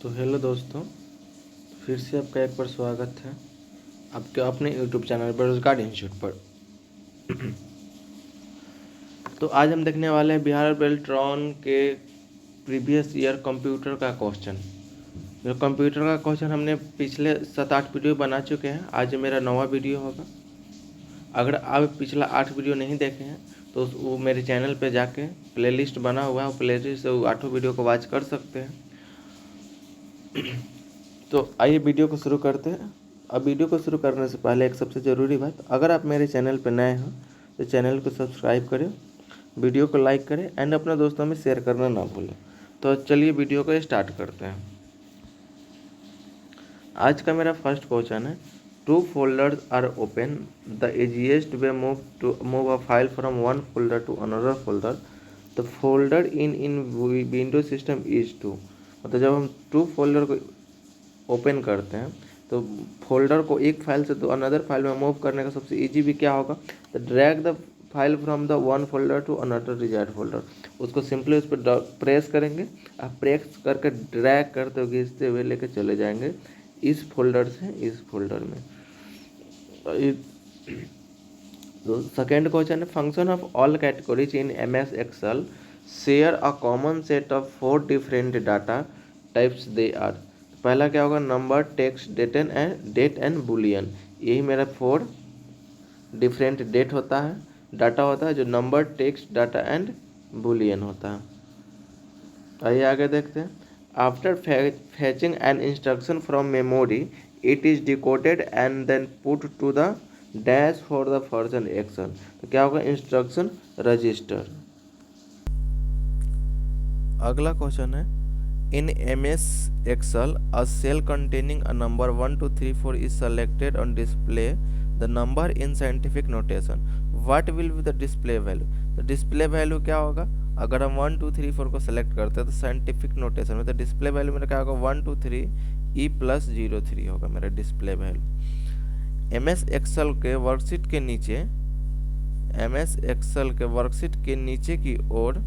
तो हेलो दोस्तों, फिर से आपका एक बार स्वागत है आपके अपने यूट्यूब चैनल बेरोजगार इंस्टीट्यूट पर। तो आज हम देखने वाले हैं बिहार बेल्ट्रॉन के प्रीवियस ईयर कंप्यूटर का क्वेश्चन। जो कंप्यूटर का क्वेश्चन हमने पिछले 7-8 वीडियो बना चुके हैं। आज मेरा 9वां वीडियो होगा। अगर आप पिछला 8 वीडियो नहीं देखे हैं तो वो मेरे चैनल पे जाके प्लेलिस्ट बना हुआ है, वो प्लेलिस्ट से वो 8 वीडियो को वॉच कर सकते हैं। तो आइए वीडियो को शुरू करते हैं। अब वीडियो को शुरू करने से पहले एक सबसे ज़रूरी बात, अगर आप मेरे चैनल पर नए हो तो चैनल को सब्सक्राइब करें, वीडियो को लाइक करें एंड अपने दोस्तों में शेयर करना ना भूलें। तो चलिए वीडियो को स्टार्ट करते हैं। आज का मेरा फर्स्ट क्वेश्चन है, two folders are open, the easiest way move a file from one folder to another folder, the folder in window system is to. मतलब जब हम टू फोल्डर को ओपन करते हैं तो फोल्डर को एक फाइल से तो अनदर फाइल में मूव करने का सबसे इजी भी क्या होगा, तो drag the file from the one folder to another desired folder. उसको सिंपली उस पर प्रेस करेंगे, आप प्रेस करके ड्रैग करते हुए खींचते हुए लेके चले जाएंगे इस फोल्डर से इस फोल्डर में। तो सेकेंड क्वेश्चन है, function of all categories in MS Excel share a common set of 4 different data types they are. पहला क्या होगा, number, text, date and boolean. यही मेरा 4 डिफरेंट डेट होता है, डाटा होता है जो number, text, data and boolean होता है। आइए आगे देखते हैं। After fetching an instruction from memory it is decoded and then put to the dash for the further action. तो क्या होगा, इंस्ट्रक्शन रजिस्टर। अगला क्वेश्चन है, in MS Excel a cell containing a number 1 2 3 4 is selected on display the number in scientific notation, what will be the display value। तो display value क्या होगा, अगर हम 1 2 3 4 को सेलेक्ट करते हैं तो साइंटिफिक नोटेशन में तो डिस्प्ले वैल्यू मेरा क्या होगा, 1 2 3 E+03 होगा मेरा डिस्प्ले वैल्यू। MS Excel के वर्कशीट के नीचे, MS Excel के वर्कशीट के नीचे की ओर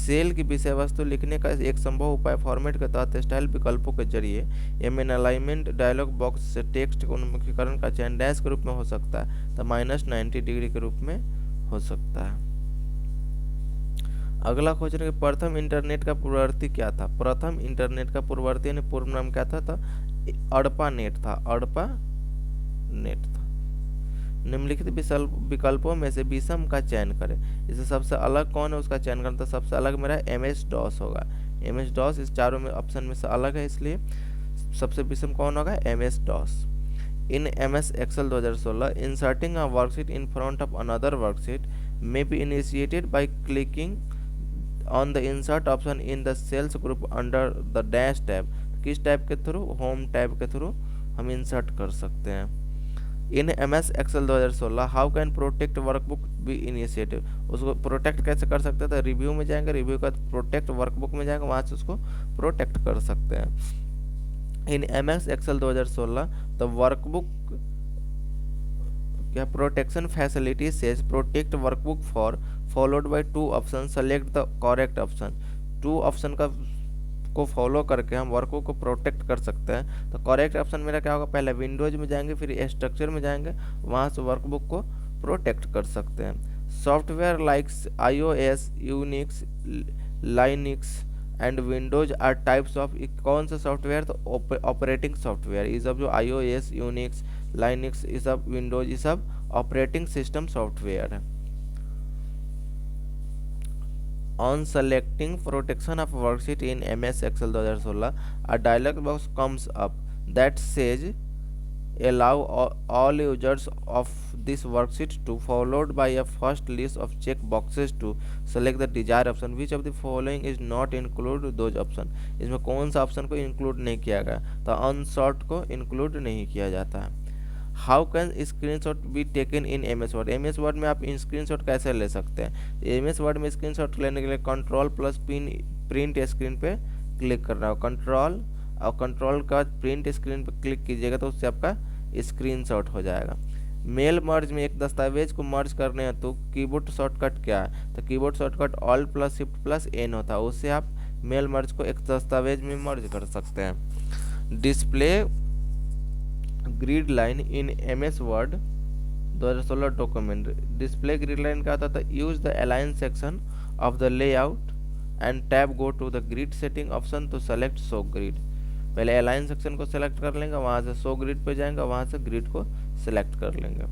सेल की विषय वस्तु लिखने का एक संभव उपाय फॉर्मेट के तहत स्टाइल विकल्पों के जरिए एमएन अलाइनमेंट डायलॉग बॉक्स से टेक्स्ट के उन्मुखीकरण का चयन डैश के रूप में हो सकता है, तो -90 डिग्री के रूप में हो सकता है। अगला क्वेश्चन है, प्रथम इंटरनेट का पूर्ववर्ती क्या था। प्रथम इंटरनेट का पूर्ववर्ती यानी पूर्व नाम क्या था, तो अड़पा नेट था, अड़पा नेट था। निम्नलिखित विकल्पों में से विषम का चयन करें, इससे सबसे अलग कौन है उसका चयन करना। तो सबसे अलग मेरा MS DOS होगा। MS DOS इस चारों में ऑप्शन में से अलग है, इसलिए सबसे विषम कौन होगा, MS DOS। In MS Excel 2016 inserting a worksheet in front of another worksheet may be initiated by clicking on the insert option in the cells group under the dash tab. किस टैब के through, home tab के through हम insert कर सकते हैं। In MS Excel 2016 how can protect workbook be initiative, उसको protect कैसे कर सकते हैं, तो रिव्यू में जाएंगे, रिव्यू का प्रोटेक्ट वर्कबुक में जाएंगे, वहाँ से उसको प्रोटेक्ट कर सकते हैं। In MS Excel 2016 the workbook क्या protection facility says protect workbook for followed by 2 option, select the correct option. 2 option को फॉलो करके हम वर्कबुक को प्रोटेक्ट कर सकते हैं। तो करेक्ट ऑप्शन मेरा क्या होगा, पहले विंडोज में जाएंगे, फिर स्ट्रक्चर में जाएंगे, वहाँ से वर्कबुक को प्रोटेक्ट कर सकते हैं। Software likes iOS, Unix, Linux and Windows are types of, कौन सा सॉफ्टवेयर, तो ऑपरेटिंग सॉफ्टवेयर। ये सब जो iOS, यूनिक्स, लाइनिक्स, ये सब विंडोज, ये सब ऑपरेटिंग सिस्टम सॉफ्टवेयर है। On selecting protection of worksheet in MS Excel 2016, a dialog box comes up that says allow all users of this worksheet to followed by a first list of check boxes to select the desired option, which of the following is not include those option। इसमें कौन सा option को include नहीं किया गया, तो अनसॉर्ट को include नहीं किया जाता है। How can screenshot be taken in MS word, MS word में आप स्क्रीनशॉट कैसे ले सकते हैं। MS वर्ड में स्क्रीनशॉट लेने के लिए कंट्रोल प्लस प्रिंट स्क्रीन पे क्लिक करना होगा, कंट्रोल और कंट्रोल का प्रिंट स्क्रीन पे क्लिक कीजिएगा तो उससे आपका स्क्रीनशॉट हो जाएगा। मेल मर्ज में एक दस्तावेज को मर्ज करने हैं तो कीबोर्ड शॉर्टकट क्या है, तो कीबोर्ड शॉर्टकट Alt+Shift+N होता है, उससे आप मेल मर्ज को एक दस्तावेज में मर्ज कर सकते हैं। Display grid line in MS Word 2016 document. Display grid line क्या होता था? Use the align section of the layout and tab go to the grid setting option to select show grid. पहले अलाइन सेक्शन को select कर लेंगे, वहाँ से show grid पे जाएंगे, वहाँ से ग्रिड को सिलेक्ट कर लेंगे।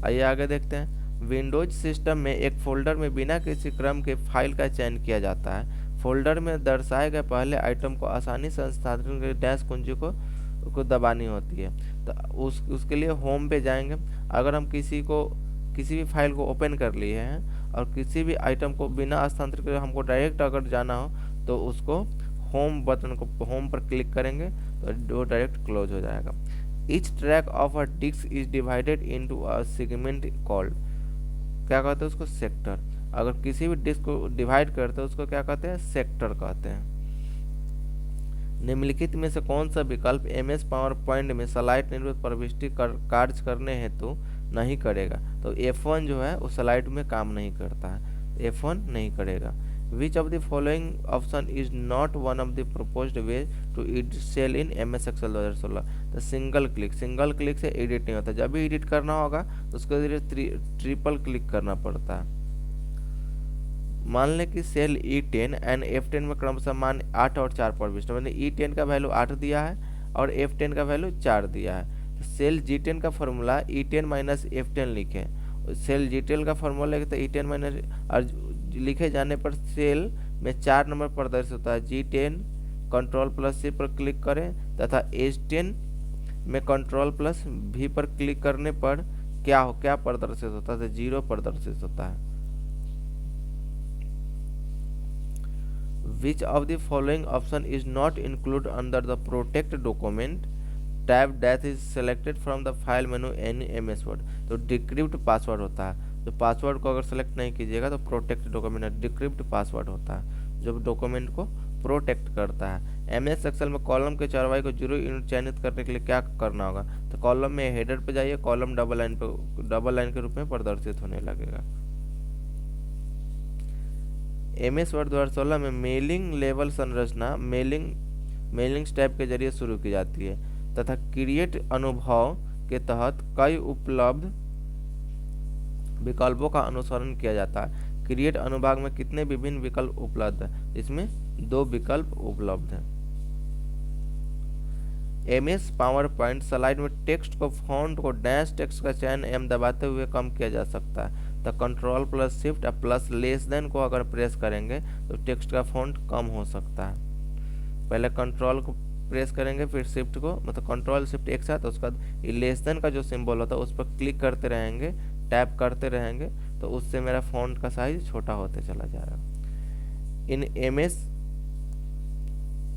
आइए आगे देखते हैं। विंडोज सिस्टम में एक फोल्डर में बिना किसी क्रम के फाइल का चयन किया जाता है। फोल्डर में दर्शाए गए पहले आइटम को आसानी से संस्थापित कर डैश कुंजी को दबानी होती है। तो उसके लिए होम पे जाएंगे। अगर हम किसी भी फाइल को ओपन कर लिए हैं और किसी भी आइटम को बिना स्थानांतरित करे हमको डायरेक्ट अगर जाना हो तो उसको होम बटन को होम पर क्लिक करेंगे तो वो डायरेक्ट क्लोज हो जाएगा। Each track of a disk is divided into a segment called, क्या कहते हैं उसको? सेक्टर। अगर किसी भी डिस्क को डिवाइड करते हैं उसको क्या कहते हैं? सेक्टर कहते हैं। निम्नलिखित में से कौन सा विकल्प MS पावर पॉइंट में स्लाइड निर्मित प्रविष्टि कार्य करने हेतु नहीं करेगा? तो F1 जो है वो स्लाइड में काम नहीं करता है, F1 नहीं करेगा। Which of the following option is not one of the proposed way to edit cell in MS Excel 2016? तो सिंगल क्लिक से एडिट नहीं होता। जब भी एडिट करना होगा तो उसके लिए ट्रिपल क्लिक करना पड़ता है। मान लें कि सेल E10 एंड F10 में क्रमशः मान 8 और 4 प्रविष्ट, मैंने E10 का वैल्यू 8 दिया है और F10 का वैल्यू 4 दिया है। तो सेल G10 का फॉर्मूला E10 माइनस F10 लिखें। सेल G10 का फॉर्मूला लिखे तो E10 माइनस, और लिखे जाने पर सेल में 4 नंबर प्रदर्शित होता है। G10 Ctrl+C पर क्लिक करें तथा H10 में Ctrl+V पर क्लिक करने पर क्या प्रदर्शित होता है? 0 प्रदर्शित होता है। Which of the following option is not included under the protect document tab that is selected from the file menu any MS Word? तो डिक्रिप्ट पासवर्ड होता है। तो पासवर्ड को अगर सेलेक्ट नहीं कीजिएगा तो प्रोटेक्ट डॉक्यूमेंट डिक्रिप्ट पासवर्ड होता है जो डॉक्यूमेंट को प्रोटेक्ट करता है। MS एक्सेल में कॉलम के चौड़ाई को 0 यूनिट चयनित करने के लिए क्या करना होगा? तो कॉलम में हेडर पे जाइए, कॉलम डबल लाइन के रूप में प्रदर्शित होने लगेगा। MS वर्ड 2016 में मेलिंग लेवल संरचना मेलिंग स्टेप के जरिए शुरू की जाती है तथा क्रिएट अनुभव के तहत कई उपलब्ध विकल्पों का अनुसरण किया जाता है। क्रिएट अनुभाग में कितने विभिन्न विकल्प उपलब्ध हैं? इसमें 2 विकल्प उपलब्ध हैं। MS पावर पॉइंट स्लाइड में टेक्स्ट को फॉन्ट को डैश टेक्स्ट का चयन एम दबाते हुए कम किया जा सकता है। तो Ctrl+Shift या प्लस लेस देन को अगर प्रेस करेंगे तो टेक्स्ट का फॉन्ट कम हो सकता है। पहले कंट्रोल को प्रेस करेंगे फिर शिफ्ट को, मतलब कंट्रोल शिफ्ट एक साथ, उसके बाद लेस देन का जो सिंबल होता है उस पर क्लिक करते रहेंगे, टैप करते रहेंगे तो उससे मेरा फॉन्ट का साइज छोटा होते चला जाएगा। In MS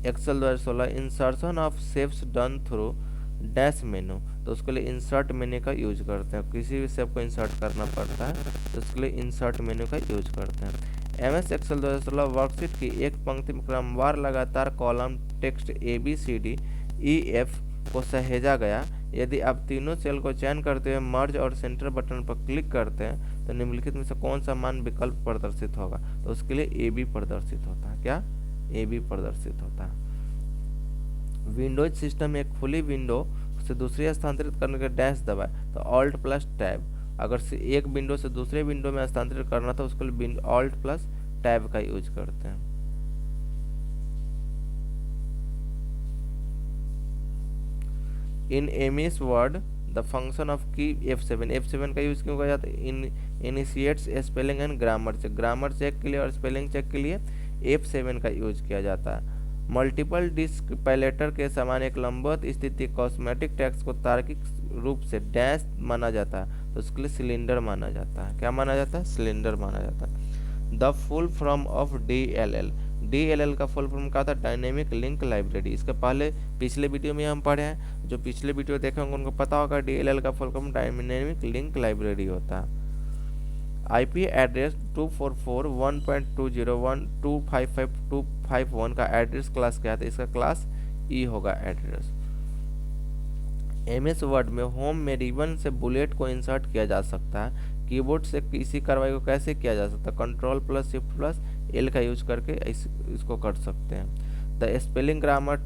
Excel 2016 insertion of shapes done through dash menu, तो उसके लिए इंसर्ट मेन्यू का यूज करते हैं। किसी भी शेप को इंसर्ट करना पड़ता है तो उसके लिए इंसर्ट मेन्यू का यूज करते हैं। MS एक्सेल 2016 वर्कशीट की एक पंक्ति में क्रमवार लगातार कॉलम टेक्स्ट ABCDEF को सहेजा गया। यदि आप तीनों सेल को चयन करते हुए मर्ज और सेंटर बटन पर क्लिक करते हैं तो निम्नलिखित में से कौन सा मान विकल्प प्रदर्शित होगा? तो उसके लिए AB प्रदर्शित होता है। क्या? AB प्रदर्शित होता है। विंडोज सिस्टम में एक खुली विंडो से दूसरी स्थानांतरित करने के डैश दबाए तो Alt+Tab। अगर से एक विंडो से दूसरे विंडो में स्थानांतरित करना तो उसके लिए Alt+Tab का यूज करते हैं। In MS Word the function of key F7 का यूज क्यों किया जाता है? Initiates spelling and grammar check के लिए और स्पेलिंग चेक के लिए F7 का यूज किया जाता है। मल्टीपल डिस्क पैलेटर के समान एक लंबवत स्थिति कॉस्मेटिक टेक्स्ट को तार्किक रूप से डैश माना जाता है तो उसके लिए सिलेंडर माना जाता है। क्या माना जाता है? सिलेंडर माना जाता है। The full form of DLL का फुल फॉर्म क्या था? Dynamic link library. इसके पहले पिछले वीडियो में हम पढ़े हैं, जो पिछले वीडियो देखे होंगे उनको पता होगा DLL का full form dynamic link library होता है। IP एड्रेस 244.1.20.1.255.251 का एड्रेस क्लास क्या था? इसका क्लास E होगा एड्रेस। MS वर्ड में होम में रिबन से बुलेट को इंसर्ट किया जा सकता है। कीबोर्ड से किसी कार्रवाई को कैसे किया जा सकता है? Ctrl+Shift+ एल का यूज करके इसको कर सकते हैं। The spelling grammar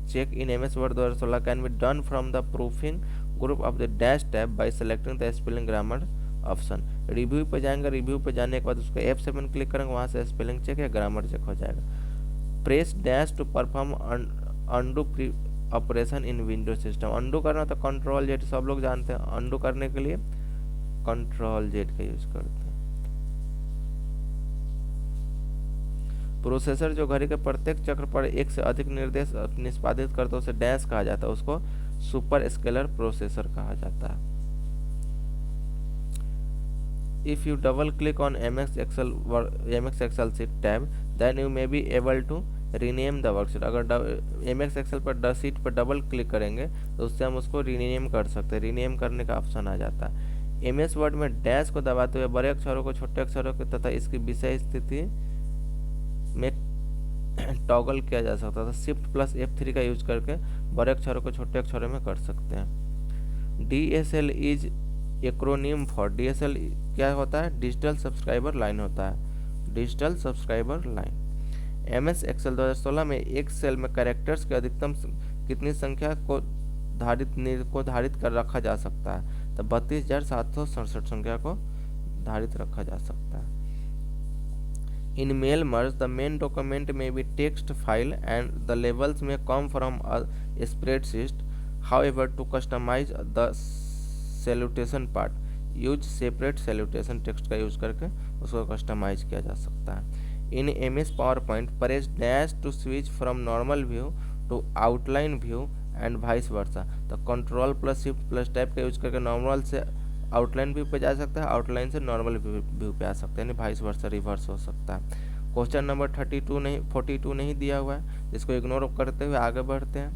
check in MS Word 2016 can be done from the proofing group of the dash tab by selecting the spelling grammar option. Review पे जाएंगे, रिव्यू पे जाने के बाद उसको F7 क्लिक करेंगे, वहाँ से स्पेलिंग चेक या ग्रामर चेक हो जाएगा। Press dash to perform undo operation in window system. Undo करना तो कंट्रोल जेड सब लोग जानते हैं, अंडू करने के लिए कंट्रोल जेड का यूज करते हैं। प्रोसेसर जो घड़ी के प्रत्येक चक्र पर एक से अधिक निर्देश निष्पादित करता है उसे डैश कहा जाता है, उसको सुपर स्केलर प्रोसेसर कहा जाता है। If you double click on MX Excel sheet tab, then you may be able to rename the worksheet. अगर MX Excel पर शीट पर डबल क्लिक करेंगे तो उससे हम उसको रीनेम कर सकते हैं, रीनेम करने का ऑप्शन आ जाता है। MS वर्ड में डैश को दबाते हुए बड़े अक्षरों को छोटे अक्षरों के तथा इसकी विषय स्थिति में टॉगल किया जा सकता था। शिफ्ट प्लस F3 का यूज करके बड़े अक्षरों को छोटे अक्षरों में कर सकते हैं। DSL is acronym for, DSL क्या होता है? डिजिटल सब्सक्राइबर लाइन होता है, digital subscriber line. MS Excel 2016 में एक सेल में कैरेक्टर्स की अधिकतम कितनी संख्या को धारित कर रखा जा सकता है? तो 32,767 संख्या को धारित रखा जा सकता है। In mail merge, the main document may be text file and the labels may come from a spreadsheet. However, to customize the salutation part, use separate salutation text का यूज करके उसको कस्टमाइज किया जा सकता है। In MS PowerPoint, press dash to switch from normal view to outline view and vice versa। तो control plus shift plus tab का use करके नॉर्मल से आउटलाइन व्यू पे जा सकता है, आउटलाइन से नॉर्मल व्यू पे आ सकते हैं, यानी वाइस वर्सा रिवर्स हो सकता है। क्वेश्चन नंबर 42 नहीं दिया हुआ है, जिसको इग्नोर करते हुए आगे बढ़ते हैं।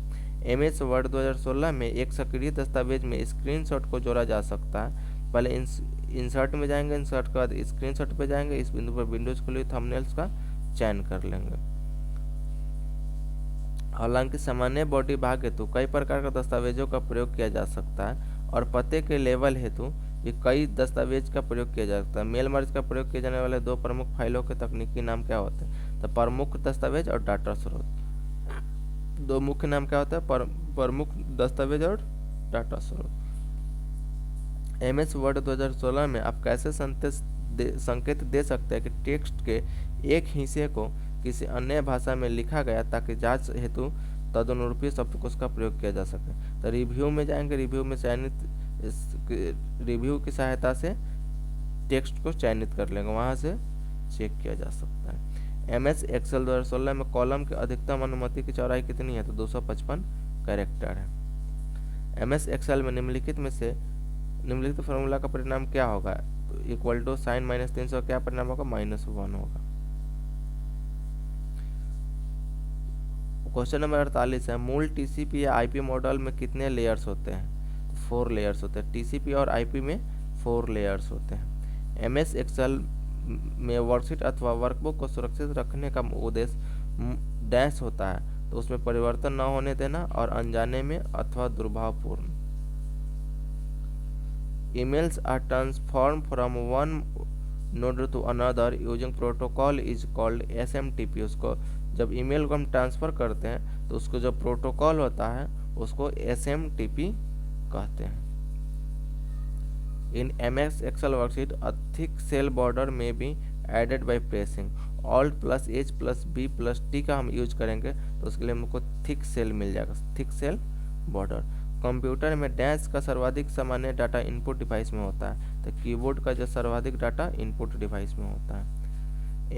MS वर्ड 2016 में एक सक्रिय दस्तावेज में स्क्रीनशॉट को जोड़ा जा सकता है। पहले इंसर्ट में जाएंगे, इंसर्ट के बाद स्क्रीनशॉट पे जाएंगे, इस बिंदु पर विंडोज के लिए थंबनेल्स का चयन कर लेंगे। हालांकि सामान्य बॉडी भाग हेतु कई प्रकार के दस्तावेजों का प्रयोग किया जा सकता है और पते के लेवल हेतु भी कई दस्तावेज का प्रयोग किया जा सकता है। मेल मर्ज का प्रयोग किए जाने वाले दो प्रमुख फाइलों के तकनीकी नाम क्या होते हैं? तो प्रमुख दस्तावेज और डाटा स्रोत। दो मुख्य नाम क्या होता है? प्रमुख दस्तावेज और डाटा स्रोत। MS वर्ड 2016 में आप कैसे संकेत दे सकते हैं कि टेक्स्ट के एक हिस्से को किसी अन्य भाषा में लिखा गया ताकि जांच हेतु तदनुरूपी शब्दकोश का प्रयोग किया जा सके? तो रिव्यू में जाएंगे, रिव्यू में चयनित रिव्यू की सहायता से टेक्स्ट को चयनित कर लेंगे, वहां से चेक किया जा सकता है। MS Excel 2016 में कॉलम की अधिकतम अनुमति की चौड़ाई कितनी है? तो 255 कैरेक्टर है। MS Excel में निम्नलिखित फॉर्मूला का परिणाम क्या होगा? तो इक्वल टू साइन -300 क्या परिणाम होगा? -1 होगा। क्वेश्चन नंबर 48 है, मूल TCP या IP मॉडल में कितने लेयर्स होते हैं? तो 4 लेयर्स होते हैं। TCP और IP में 4 लेयर्स होते हैं। MS Excel में वर्कशीट अथवा वर्कबुक को सुरक्षित रखने का उद्देश्य डैश होता है, तो उसमें परिवर्तन न होने देना और अनजाने में अथवा दुर्भावपूर्ण। Emails are transformed from one node to another using protocol is called SMTP। उसको जब ईमेल को हम ट्रांसफ़र करते हैं तो उसको जो प्रोटोकॉल होता है उसको SMTP कहते हैं। In MS Excel worksheet, a thick cell border may be added by pressing Alt plus H plus B plus T का हम यूज करेंगे तो उसके लिए हमको थिक सेल मिल जाएगा, थिक सेल बॉर्डर। कंप्यूटर में डैश का सर्वाधिक सामान्य डाटा इनपुट डिवाइस में होता है, तो कीबोर्ड का जो सर्वाधिक डाटा इनपुट डिवाइस में होता है।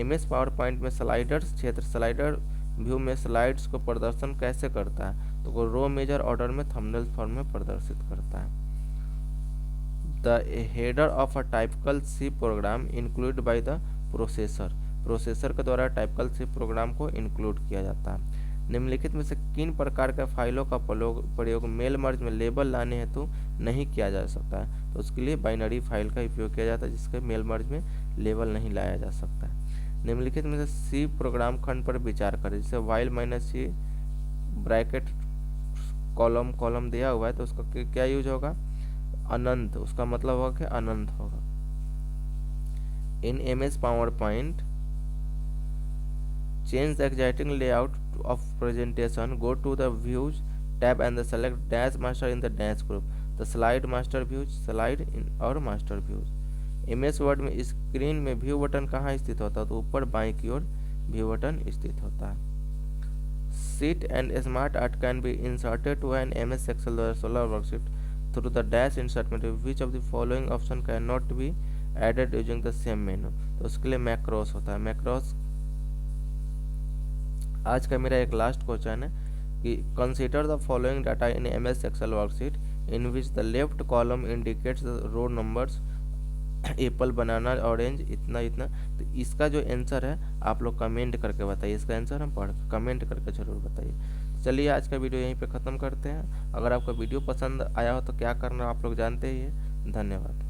MS पावर पॉइंट में स्लाइडर्स क्षेत्र स्लाइडर व्यू में स्लाइड्स को प्रदर्शन कैसे करता है? तो रो मेजर ऑर्डर में थंबनेल फॉर्म में प्रदर्शित करता है। The header of a typical C program include by the processor के द्वारा टाइपिकल सी प्रोग्राम को इंक्लूड किया जाता है। निम्नलिखित में से किन प्रकार के फाइलों का प्रयोग मेल मर्ज में लेबल लाने हेतु नहीं किया जा सकता है? तो उसके लिए बाइनरी फाइल का उपयोग किया जाता है, जिसके मेल मर्ज में लेबल नहीं लाया जा सकता है। निम्नलिखित में से सी प्रोग्राम खंड पर विचार करें, जैसे वाइल -C ब्रैकेट कॉलम दिया हुआ है तो उसका क्या यूज होगा? अनंत, उसका मतलब होगा कि अनंत होगा। इन MS power point Change the existing layout of presentation. Go to the Views tab and select Dash Master in the Dash group. The Slide Master Views, Slide in और Master Views. MS Word में screen में view button कहाँ स्थित होता है? तो ऊपर बाईं की ओर व्यू बटन स्थित होता है. Sheet and Smart Art can be inserted to an MS Excel or Solar worksheet through the dash insert menu. Which of the following option cannot be added using the same menu? तो उसके लिए macros होता है. Macros आज का मेरा एक last question है कि consider the following data in MS Excel worksheet in which the left column indicates the row numbers apple banana orange इतना इतना. तो इसका जो आंसर है आप लोग कमेंट करके बताइए. इसका आंसर हम पढ़ कमेंट करके ज़रूर बताइए. चलिए आज का वीडियो यहीं पे ख़त्म करते हैं. अगर आपको वीडियो पसंद आया हो तो क्या करना आप लोग जानते ही हैं. धन्यवाद.